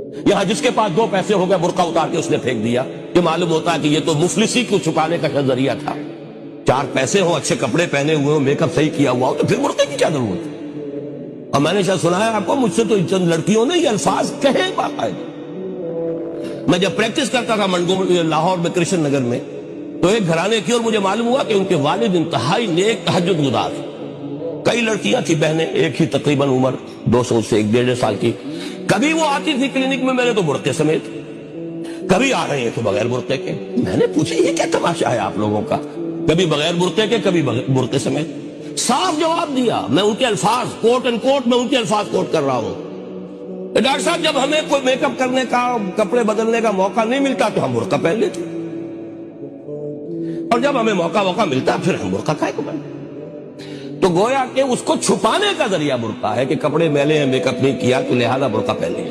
یہاں جس کے پاس 2 پیسے ہو گئے برقع اتار کے اس نے پھینک دیا، یہ معلوم ہوتا ہے کہ یہ تو مفلسی کو چھپانے کا ذریعہ تھا۔ 4 پیسے ہو، اچھے کپڑے پہنے ہوئے ہو، میک اپ صحیح کیا ہوا ہو، تو پھر برقعے کی کیا ضرورت ہے؟ اور میں نے شاید سنا ہے آپ کو، مجھ سے تو چند لڑکیوں نے یہ الفاظ کہے باقاعدہ۔ میں جب پریکٹس کرتا تھا لاہور میں کرشن نگر میں، تو ایک گھرانے کی، اور مجھے معلوم ہوا کہ ان کے والد انتہائی نیک تہجد گزار، کئی لڑکیاں تھی بہنیں، ایک ہی تقریباً عمر 200 سے 1.5 سال کی۔ کبھی وہ آتی تھی کلینک میں میرے تو برقعے سمیت، کبھی آ رہے ہیں تو بغیر برقعے کے۔ میں نے پوچھا یہ کیا تماشا ہے آپ لوگوں کا، کبھی بغیر برقعے کے کبھی برقعے سمیت۔ صاف جواب دیا، میں ان کے الفاظ کوٹ اینڈ کوٹ میں ان کے الفاظ کوٹ کر رہا ہوں، ڈاکٹر صاحب جب ہمیں کوئی میک اپ کرنے کا، کپڑے بدلنے کا موقع نہیں ملتا تو ہم برقع پہن لیتے، اور جب ہمیں موقع ملتا پھر ہم برقع کائے کو پہنتے۔ تو گویا کہ اس کو چھپانے کا ذریعہ برقع ہے کہ کپڑے میلے ہیں، میک اپ نہیں کیا تو لہذا برقع پہن لیں۔